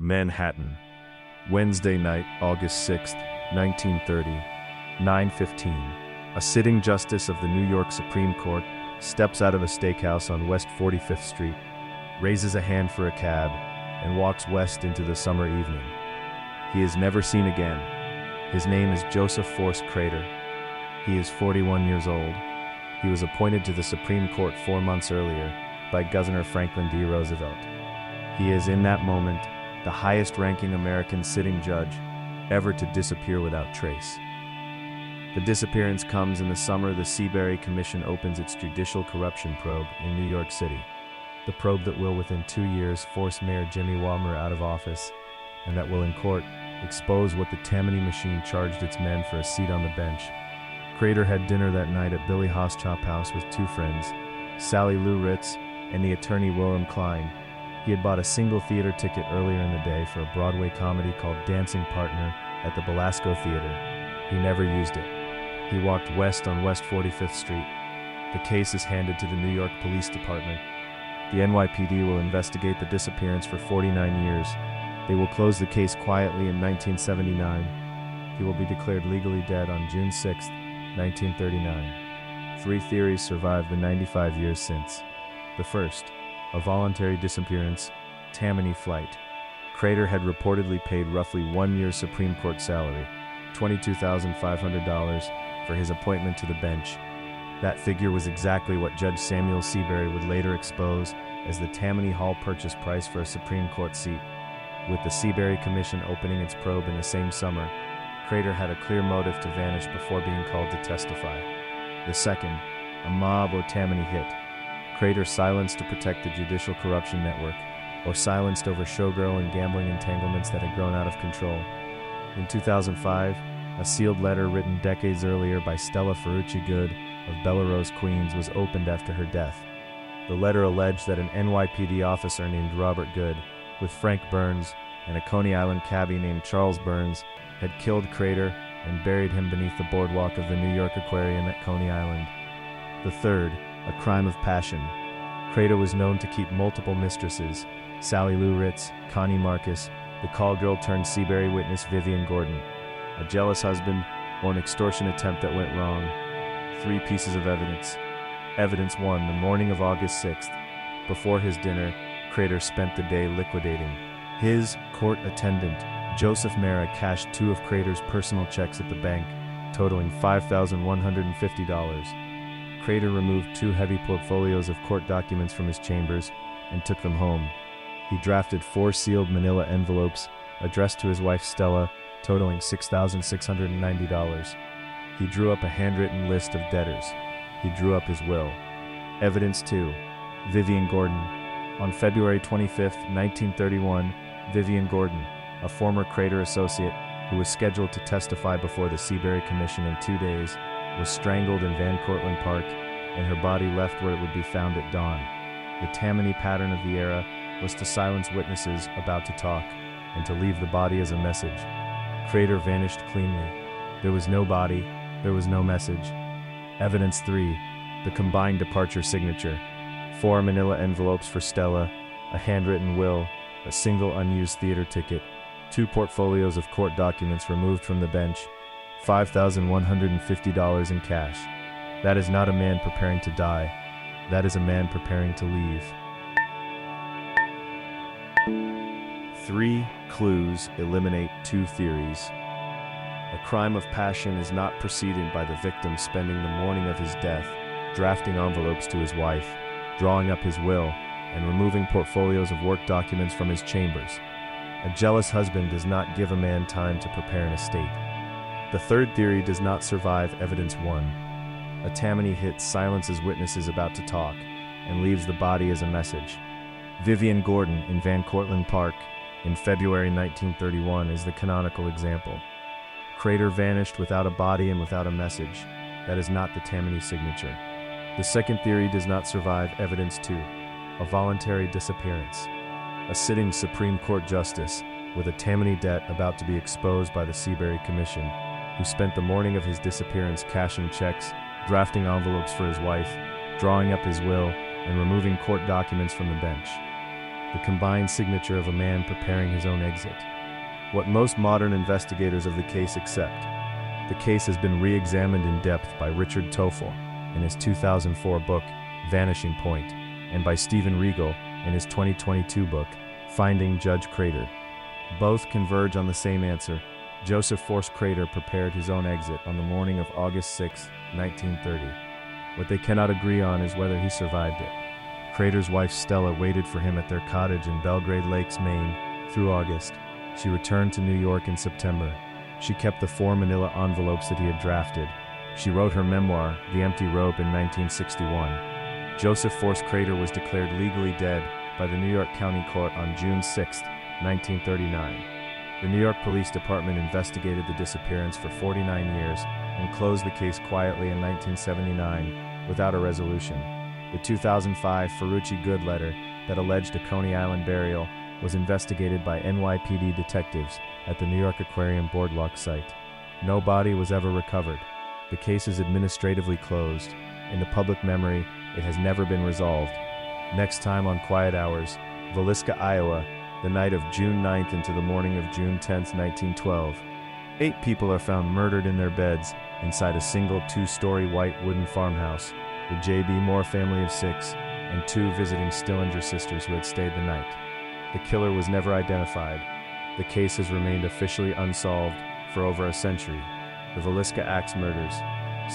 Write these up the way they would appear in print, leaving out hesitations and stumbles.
Manhattan. Wednesday night, August 6th, 1930, 9:15. A sitting justice of the New York Supreme Court steps out of a steakhouse on West 45th Street, raises a hand for a cab, and walks west into the summer evening. He is never seen again. His name is Joseph Force Crater. He is 41 years old. He was appointed to the Supreme Court 4 months earlier by Governor Franklin D. Roosevelt. He is, in that moment, the highest-ranking American sitting judge ever to disappear without trace. The disappearance comes in the summer the Seabury Commission opens its judicial corruption probe in New York City. The probe that will, within 2 years, force Mayor Jimmy Walmer out of office, and that will, in court, expose what the Tammany machine charged its men for a seat on the bench. Crater had dinner that night at Billy Haas Chophouse with 2 friends, Sally Lou Ritz and the attorney Klein. He had bought a single theater ticket earlier in the day for a Broadway comedy called Dancing Partner at the Belasco Theater. He never used it. He walked west on West 45th Street. The case is handed to the New York Police Department. The NYPD will investigate the disappearance for 49 years. They will close the case quietly in 1979. He will be declared legally dead on June 6, 1939. 3 theories survive the 95 years since. The first, a voluntary disappearance, Tammany flight. Crater had reportedly paid roughly 1 year's Supreme Court salary, $22,500, for his appointment to the bench. That figure was exactly what Judge Samuel Seabury would later expose as the Tammany Hall purchase price for a Supreme Court seat. With the Seabury Commission opening its probe in the same summer, Crater had a clear motive to vanish before being called to testify. The second, a mob or Tammany hit. Crater silenced to protect the judicial corruption network, or silenced over showgirl and gambling entanglements that had grown out of control. In 2005, a sealed letter written decades earlier by Stella Ferrucci-Good of Bellerose, Queens, was opened after her death. The letter alleged that an NYPD officer named Robert Good, with Frank Burns and a Coney Island cabbie named Charles Burns, had killed Crater and buried him beneath the boardwalk of the New York Aquarium at Coney Island. The third, a crime of passion. Crater was known to keep multiple mistresses, Sally Lou Ritz, Connie Marcus, the call girl turned Seabury witness Vivian Gordon, a jealous husband, or an extortion attempt that went wrong. 3 pieces of evidence. Evidence 1, the morning of August 6th. Before his dinner, Crater spent the day liquidating. His court attendant, Joseph Mara, cashed 2 of Crater's personal checks at the bank, totaling $5,150. Crater removed 2 heavy portfolios of court documents from his chambers and took them home. He drafted 4 sealed manila envelopes addressed to his wife Stella, totaling $6,690. He drew up a handwritten list of debtors. He drew up his will. Evidence 2. Vivian Gordon. On February 25, 1931, Vivian Gordon, a former Crater associate who was scheduled to testify before the Seabury Commission in 2 days, was strangled in Van Cortlandt Park, and her body left where it would be found at dawn. The Tammany pattern of the era was to silence witnesses about to talk, and to leave the body as a message. Crater vanished cleanly. There was no body, there was no message. Evidence 3, the combined departure signature. 4 manila envelopes for Stella, a handwritten will, a single unused theater ticket, 2 portfolios of court documents removed from the bench, $5,150 in cash. That is not a man preparing to die. That is a man preparing to leave. 3 clues eliminate 2 theories. A crime of passion is not preceded by the victim spending the morning of his death drafting envelopes to his wife, drawing up his will, and removing portfolios of work documents from his chambers. A jealous husband does not give a man time to prepare an estate. The third theory does not survive evidence 1. A Tammany hit silences witnesses about to talk and leaves the body as a message. Vivian Gordon in Van Cortlandt Park in February 1931 is the canonical example. Crater vanished without a body and without a message. That is not the Tammany signature. The second theory does not survive evidence 2. A voluntary disappearance. A sitting Supreme Court justice with a Tammany debt about to be exposed by the Seabury Commission, who spent the morning of his disappearance cashing checks, drafting envelopes for his wife, drawing up his will, and removing court documents from the bench. the combined signature of a man preparing his own exit. What most modern investigators of the case accept. The case has been re-examined in depth by Richard Tofel in his 2004 book, Vanishing, and by Stephen Riegel in his 2022 book, Finding Judge Crater. Both converge on the same answer. Joseph Force Crater prepared his own exit on the morning of August 6, 1930. What they cannot agree on is whether he survived it. Crater's wife Stella waited for him at their cottage in Belgrade Lakes, Maine, through August. She returned to New York in September. She kept the 4 manila envelopes that he had drafted. She wrote her memoir, The Empty Robe, in 1961. Joseph Force Crater was declared legally dead by the New York County Court on June 6, 1939. The New York Police Department investigated the disappearance for 49 years and closed the case quietly in 1979 without a resolution. The 2005 Ferrucci-Good letter that alleged a Coney Island burial was investigated by NYPD detectives at the New York Aquarium Boardwalk site. No body was ever recovered. The case is administratively closed. In the public memory, it has never been resolved. Next time on Quiet Hours, Villisca, Iowa, the night of June 9th into the morning of June 10, 1912. 8 people are found murdered in their beds inside a single 2-story white wooden farmhouse. The J.B. Moore family of 6 and 2 visiting Stillinger sisters who had stayed the night. The killer was never identified. The case has remained officially unsolved for over a century. The Villisca Axe Murders.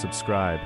Subscribe.